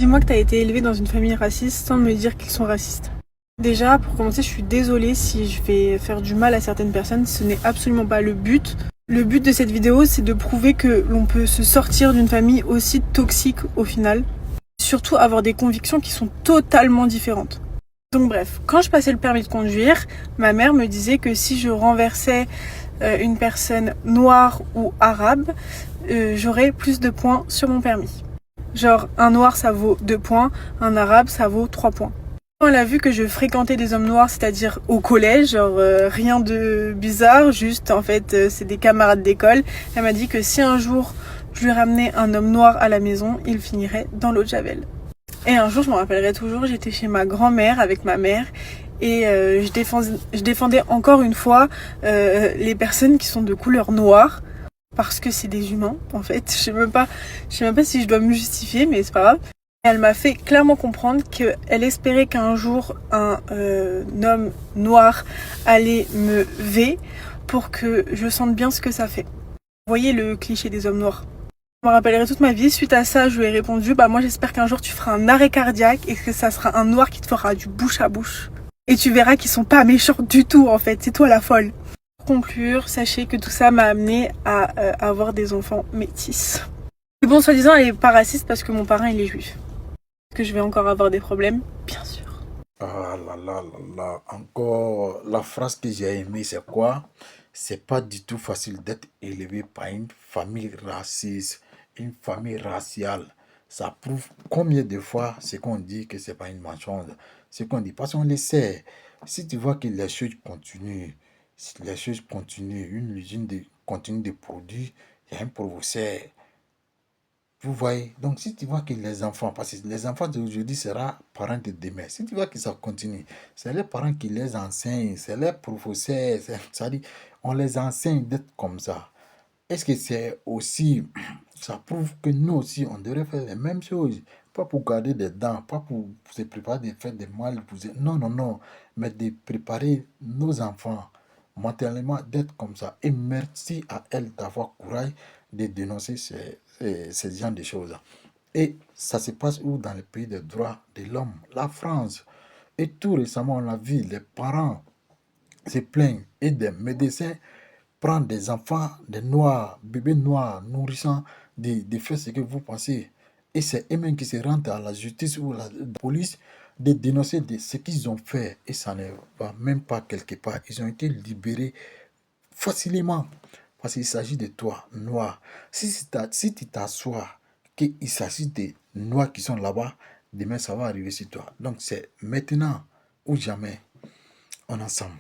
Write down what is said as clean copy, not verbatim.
Dis-moi que t'as été élevé dans une famille raciste sans me dire qu'ils sont racistes. Déjà, pour commencer, je suis désolée si je vais faire du mal à certaines personnes, ce n'est absolument pas le but. Le but de cette vidéo, c'est de prouver que l'on peut se sortir d'une famille aussi toxique au final. Surtout avoir des convictions qui sont totalement différentes. Donc bref, quand je passais le permis de conduire, ma mère me disait que si je renversais une personne noire ou arabe, j'aurais plus de points sur mon permis. Genre, un noir ça vaut 2 points, un arabe ça vaut 3 points. Quand elle a vu que je fréquentais des hommes noirs, c'est-à-dire au collège, genre rien de bizarre, juste en fait c'est des camarades d'école, elle m'a dit que si un jour je lui ramenais un homme noir à la maison, il finirait dans l'eau de Javel. Et un jour, je me rappellerai toujours, j'étais chez ma grand-mère avec ma mère et je défendais encore une fois les personnes qui sont de couleur noire parce que c'est des humains en fait. Je sais même pas si je dois me justifier, mais c'est pas grave. Elle m'a fait clairement comprendre qu'elle espérait qu'un jour un homme noir allait me V pour que je sente bien ce que ça fait. Vous voyez le cliché des hommes noirs. Je me rappellerai toute ma vie. Suite à ça, je lui ai répondu, bah moi j'espère qu'un jour tu feras un arrêt cardiaque et que ça sera un noir qui te fera du bouche à bouche. Et tu verras qu'ils sont pas méchants du tout en fait, c'est toi la folle. Pour conclure, sachez que tout ça m'a amené à avoir des enfants métis. Et bon, soi-disant, elle est pas raciste parce que mon parrain il est juif. Est-ce que je vais encore avoir des problèmes? Bien sûr. Ah là là là là, encore la phrase que j'ai aimée, c'est quoi? C'est pas du tout facile d'être élevé par une famille raciste, une famille raciale. Ça prouve combien de fois ce qu'on dit que c'est pas une mensonge. Ce qu'on dit, parce qu'on le sait. Si tu vois que les choses continuent, si les choses continuent, une usine continue de produire, il y a un professeur. Vous voyez, donc si tu vois que les enfants, parce que les enfants d'aujourd'hui seront parents de demain, si tu vois que ça continue, c'est les parents qui les enseignent, c'est les professeurs, c'est-à-dire on les enseigne d'être comme ça. Est-ce que c'est aussi, ça prouve que nous aussi, on devrait faire les mêmes choses, pas pour garder des dents, pas pour se préparer de faire des mal, non, non, non, mais de préparer nos enfants mentalement d'être comme ça. Et merci à elle d'avoir courage de dénoncer ces genre de choses. Et ça se passe où? Dans le pays des droits de l'homme, la France. Et tout récemment, on a vu les parents se plaignent et des médecins prendre des enfants, des noirs, bébés noirs, nourrissant, de faire ce que vous pensez. Et c'est eux-mêmes qui se rendent à la justice ou à la police de dénoncer de ce qu'ils ont fait. Et ça ne va même pas quelque part. Ils ont été libérés facilement. Parce qu'il s'agit de toi, noir. Si tu t'assois qu'il s'agit des noirs qui sont là-bas, demain ça va arriver sur toi. Donc c'est maintenant ou jamais. On est ensemble.